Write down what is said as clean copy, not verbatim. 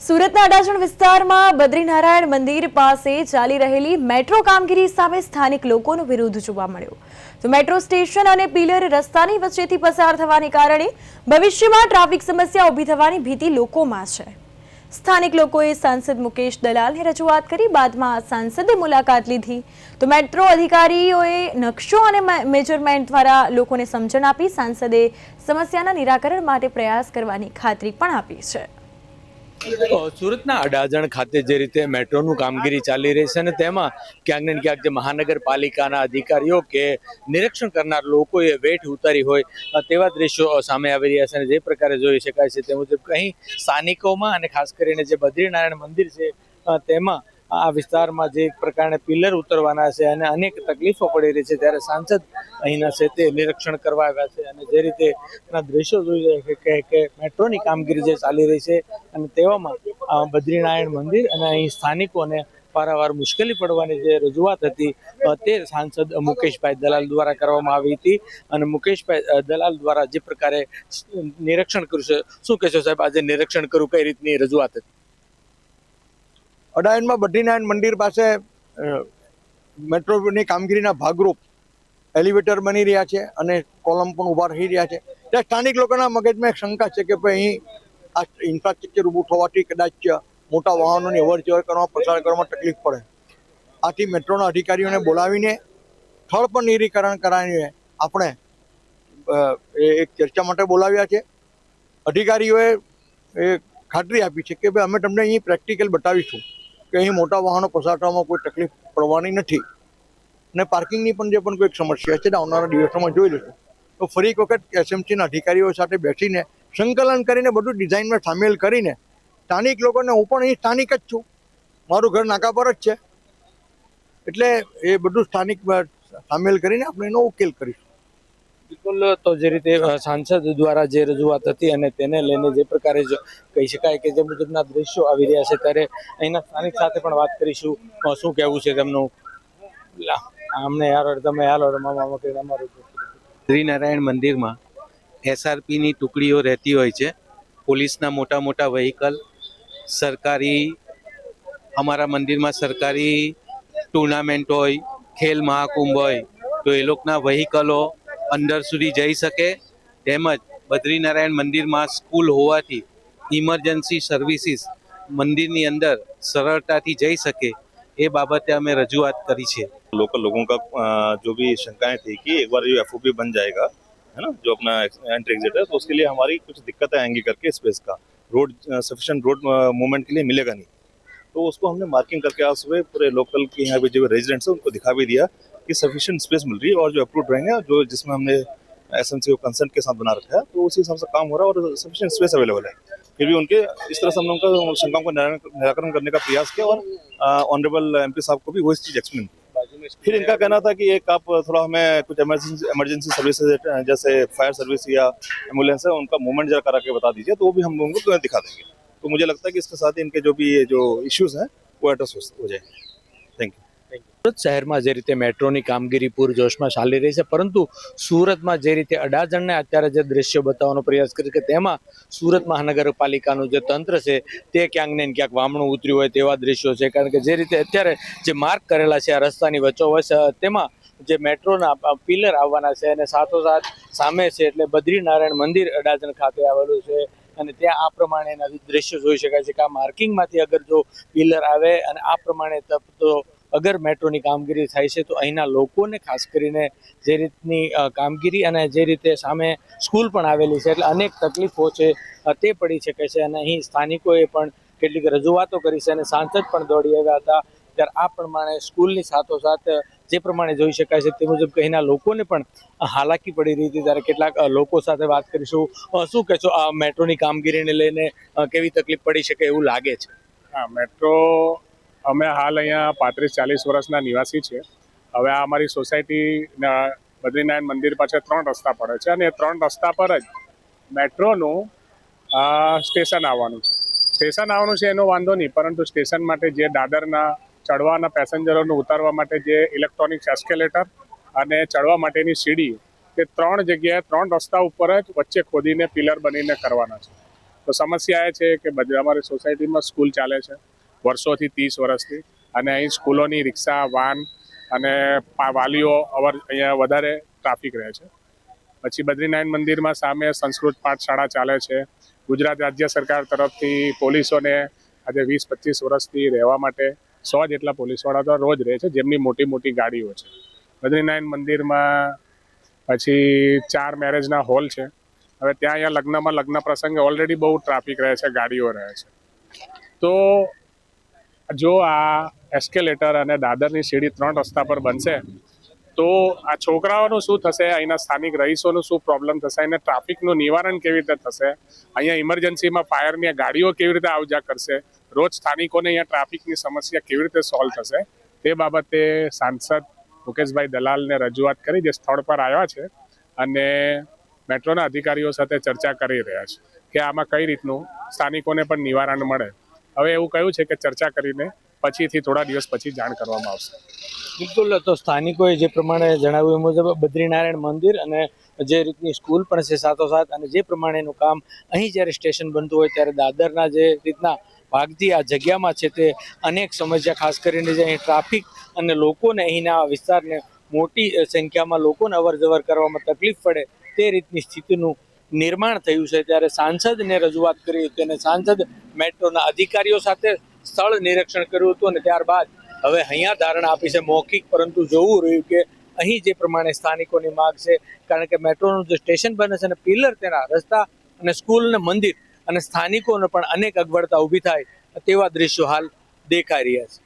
સુરતના અડાજણ વિસ્તારમાં બદ્રીનારાયણ મંદિર પાસે ચાલી રહેલી મેટ્રો કામગીરી સામે સ્થાનિક લોકોનો વિરોધ જોવા મળ્યો। તો મેટ્રો સ્ટેશન અને પિલર રસ્તાની વચ્ચેથી પસાર થવાને કારણે ભવિષ્યમાં ટ્રાફિક સમસ્યા ઊભી થવાની ભીતિ લોકોમાં છે। સ્થાનિક લોકોએ સાંસદ મુકેશ દલાલને રજૂઆત કરી બાદમાં સાંસદે મુલાકાત લીધી। તો મેટ્રો અધિકારીઓએ નકશો અને મેજરમેન્ટ દ્વારા લોકોને સમજણ આપી સાંસદે સમસ્યાના નિરાકરણ માટે પ્રયાસ કરવાની ખાતરી પણ આપી છે। સુરતના અડાજણ ખાતે જે રીતે મેટ્રોનું કામગીરી ચાલી રહી છે અને તેમાં ક્યાંક ને ક્યાંક જે મહાનગરપાલિકાના અધિકારીઓ કે નિરીક્ષણ કરનાર લોકોએ વેઠ ઉતારી હોય તેવા દ્રશ્યો સામે આવી રહ્યા છે અને જે પ્રકારે જોઈ શકાય છે તે મુજબ અહીં સ્થાનિકોમાં અને ખાસ કરીને જે બદ્રીનારાયણ મંદિર છે તેમાં આ વિસ્તારમાં જે એક પ્રકારના પિલર ઉતરવાના છે અને અનેક તકલીફો પડી રહી છે ત્યારે સાંસદ અહીંના છે તે નિરીક્ષણ કરવા આવ્યા છે અને જે રીતે દ્રશ્યો જોઈ રહ્યા છે કે મેટ્રોની કામગીરી જે ચાલી રહી છે અને તેવામાં બદ્રીનારાયણ મંદિર અને અહીં સ્થાનિકોને વારંવાર મુશ્કેલી પડવાની જે રજૂઆત હતી તે સાંસદ મુકેશભાઈ દલાલ દ્વારા કરવામાં આવી હતી અને મુકેશભાઈ દલાલ દ્વારા જે પ્રકારે નિરીક્ષણ કર્યું છે, શું કહેશો સાહેબ? આજે નિરીક્ષણ કર્યું, કઈ રીતની રજૂઆત હતી? અડાજણમાં બદ્રીનારાયણ મંદિર પાસે મેટ્રોની કામગીરીના ભાગરૂપ એલિવેટર બની રહ્યા છે અને કોલમ પણ ઊભા રહી રહ્યા છે। ત્યાં સ્થાનિક લોકોના મગજમાં એક શંકા છે કે ભાઈ અહીં આ ઇન્ફ્રાસ્ટ્રક્ચર ઊભું થવાથી કદાચ મોટા વાહનોની અવરજવર કરવામાં પસાર કરવામાં તકલીફ પડે। આથી મેટ્રોના અધિકારીઓને બોલાવીને સ્થળ પર નિરીકરણ કરાવીને આપણે એક ચર્ચા માટે બોલાવ્યા છે। અધિકારીઓએ ખાતરી આપી છે કે ભાઈ અમે તમને અહીં પ્રેક્ટિકલ બતાવીશું કે અહીં મોટા વાહનો પસાર થવામાં કોઈ તકલીફ પડવાની નથી અને પાર્કિંગની પણ જે પણ કોઈ સમસ્યા છે આવનારા દિવસોમાં જોઈ લઈશું। તો ફરી એક વખત એસએમસીના અધિકારીઓ સાથે બેસીને સંકલન કરીને બધું ડિઝાઇનમાં સામેલ કરીને સ્થાનિક લોકોને, હું પણ અહીં સ્થાનિક જ છું, મારું ઘર નાકા પર જ છે, એટલે એ બધું સ્થાનિક સામેલ કરીને આપણે એનો ઉકેલ કરીશું। બિલકુલ, તો જે રીતે સાંસદ દ્વારા જે રજૂઆત હતી અને તેને લઈને જે પ્રકારે કહી શકાય કે જે મુજબના દ્રશ્યો આવી રહ્યા છે ત્યારે અહીંના સ્થાનિક સાથે પણ વાત કરીશું, શું કહેવું છે તેમનું। અમને યાર તમે હાલો મામા કે અમારું બદ્રીનારાયણ મંદિરમાં એસઆરપીની ટુકડીઓ રહેતી હોય છે, પોલીસના મોટા મોટા વ્હીકલ, સરકારી અમારા મંદિરમાં સરકારી ટુર્નામેન્ટ હોય, ખેલ મહાકુંભ હોય તો એ લોકોના વ્હીકલો અંદર સુધી જઈ શકે। તેમજ બદ્રીનારાયણ મંદિરમાં સ્કૂલ હોવાથી ઇમરજન્સી સર્વિસીસ મંદિરની અંદર સરળતાથી જઈ શકે એ બાબતે અમે રજૂઆત કરી છે। लोकल लोगों का जो भी शंकाएं थी कि एक बार जो एफओपी बन जाएगा है ना, जो अपना एंट्री एग्जिट है, तो उसके लिए हमारी कुछ दिक्कतें आएंगी करके स्पेस का रोड सफिशिएंट रोड मूवमेंट के लिए मिलेगा नहीं, तो उसको हमने मार्किंग करके आज सुबह पूरे लोकल के यहाँ पे जो रेजिडेंट्स है उनको दिखा भी दिया कि सफिशिएंट स्पेस मिल रही है और जो अप्रूव रहेंगे जो जिसमें हमने एसएमसी को कंसेंट के साथ बना रखा है, तो उसी हिसाब से काम हो रहा है और सफिशिएंट स्पेस अवेलेबल है। फिर भी उनके इस तरह से हमने उनका शंकाओं का निराकरण करने का प्रयास किया और ऑनरेबल एमपी साहब को भी वो चीज एक्सप्लेन की। फिर इनका कहना था कि एक आप थोड़ा हमें कुछ इमरजेंसी सर्विसेज जैसे फायर सर्विस या एम्बुलेंस है उनका मूवमेंट जरा करा के बता दीजिए, तो वो भी हम उनको दिखा देंगे। तो मुझे लगता है कि इसके साथ इनके जो भी जो इश्यूज हैं वो एड्रेस हो जाएंगे। Thank you. સુરત શહેરમાં જે રીતે મેટ્રોની કામગીરી પૂરજોશમાં ચાલી રહી છે, પરંતુ સુરતમાં જે રીતે અડાજણને અત્યારે જે દ્રશ્યો બતાવવાનો પ્રયાસ કર્યો કે તેમાં સુરત મહાનગરપાલિકાનું જે તંત્ર છે તે ક્યાંક ને ક્યાંક વામણું ઉતર્યું હોય તેવા દ્રશ્યો છે। કારણ કે જે રીતે અત્યારે જે માર્ક કરેલા છે આ રસ્તાની વચ્ચોવચ તેમાં જે મેટ્રોના પિલર આવવાના છે અને સાથોસાથ સામે છે એટલે બદ્રીનારાયણ મંદિર અડાજણ ખાતે આવેલું છે અને ત્યાં આ પ્રમાણેના દ્રશ્યો જોઈ શકાય છે કે આ માર્કિંગમાંથી અગર જો પિલર આવે અને આ પ્રમાણે તો અગર મેટ્રોની કામગીરી થાય છે તો અહીંના લોકોને ખાસ કરીને જે રીતની કામગીરી અને જે રીતે સામે સ્કૂલ પણ આવેલી છે એટલે અનેક તકલીફો છે તે પડી શકે છે અને અહીં સ્થાનિકોએ પણ કેટલીક રજૂઆતો કરી છે અને સાંસદ પણ દોડી આવ્યા હતા। ત્યારે આ પ્રમાણે સ્કૂલની સાથોસાથ જે પ્રમાણે જોઈ શકાય છે તે મુજબ અહીંના લોકોને પણ હાલાકી પડી રહી હતી। ત્યારે કેટલાક લોકો સાથે વાત કરીશું, શું કહેશો આ મેટ્રોની કામગીરીને લઈને કેવી તકલીફ પડી શકે એવું લાગે છે? હા, મેટ્રો અમે હાલ અહીંયા 35-40 વર્ષના નિવાસી છે। હવે આ અમારી સોસાયટી બદ્રીનારાયણ મંદિર પાસે 3 રસ્તા પડે છે અને 3 રસ્તા પર જ મેટ્રોનું સ્ટેશન આવવાનું છે। સ્ટેશન આવવાનું છે એનો વાંધો નહીં, પરંતુ સ્ટેશન માટે જે દાદરના ચડવાના પેસેન્જરોને ઉતારવા માટે જે ઇલેક્ટ્રોનિક એસ્કેલેટર અને ચડવા માટેની સીડી, તે 3 જગ્યાએ 3 રસ્તા ઉપર જ વચ્ચે ખોદીને પિલર બનીને કરવાના છે। તો સમસ્યા એ છે કે બધી અમારી સોસાયટીમાં સ્કૂલ ચાલે છે વર્ષોથી 30 વર્ષથી, અને અહીં સ્કૂલોની રિક્ષા વાન અને વાલીઓ અહીંયા વધારે ટ્રાફિક રહે છે. પછી બદ્રીનારાયણ મંદિરમાં સામે સંસ્કૃત પાઠશાળા ચાલે છે. ગુજરાત રાજ્ય સરકાર તરફથી પોલીસોને આજે 20-25 વર્ષથી રહેવા માટે 100 જેટલા પોલીસવાળા તો રોજ રહે છે, જેમની મોટી મોટી ગાડીઓ છે. બદ્રીનારાયણ મંદિરમાં પછી 4 મેરેજના હોલ છે. હવે ત્યાં અહીંયા લગ્ન પ્રસંગે ઓલરેડી બહુ ટ્રાફિક રહે છે, ગાડીઓ રહે છે. તો જો આ એસ્કેલેટર અને દાદરની સીડી 3 રસ્તા પર બનશે તો આ છોકરાઓનું શું થશે, અહીંના સ્થાનિક રહીશોનું શું પ્રોબ્લેમ થશે, અને ટ્રાફિકનું નિવારણ કેવી રીતે થશે, અહીંયા ઇમરજન્સીમાં ફાયરની ગાડીઓ કેવી રીતે આવજા કરશે, રોજ સ્થાનિકોને અહીંયા ટ્રાફિકની સમસ્યા કેવી રીતે સોલ્વ થશે, તે બાબતે સાંસદ મુકેશભાઈ દલાલને રજૂઆત કરી, જે સ્થળ પર આવ્યા છે અને મેટ્રોના અધિકારીઓ સાથે ચર્ચા કરી રહ્યા છે કે આમાં કઈ રીતનું સ્થાનિકોને પણ નિવારણ મળે. હવે એવું કહ્યું છે કે ચર્ચા કરીને પછીથી થોડા દિવસ પછી જાણ કરવામાં આવશે. બિલકુલ, તો સ્થાનિકોએ જે પ્રમાણે જણાવ્યું એ મુજબ બદ્રીનારાયણ મંદિર અને જે રીતની સ્કૂલ પણ છે સાથોસાથ, અને જે પ્રમાણેનું કામ અહીં જ્યારે સ્ટેશન બનતું હોય ત્યારે દાદરના જે રીતના ભાગથી આ જગ્યામાં છે તે અનેક સમસ્યા, ખાસ કરીને જે અહીં ટ્રાફિક અને લોકોને અહીંના વિસ્તારને મોટી સંખ્યામાં લોકોને અવર જવર કરવામાં તકલીફ પડે તે રીતની સ્થિતિનું નિર્માણ થયું છે. ત્યારે સાંસદને રજૂઆત કરી હતી અને સાંસદ મેટ્રોના અધિકારીઓ સાથે સ્થળ નિરીક્ષણ કર્યું હતું અને ત્યારબાદ હવે અહીંયા ધારણા આપી છે મૌખિક, પરંતુ જોવું રહ્યું કે અહીં જે પ્રમાણે સ્થાનિકોની માંગ છે, કારણ કે મેટ્રોનું જે સ્ટેશન બને છે અને પિલર તેના રસ્તા અને સ્કૂલ ને મંદિર અને સ્થાનિકોને પણ અનેક અગવડતા ઊભી થાય તેવા દ્રશ્યો હાલ દેખાઈ રહ્યા છે.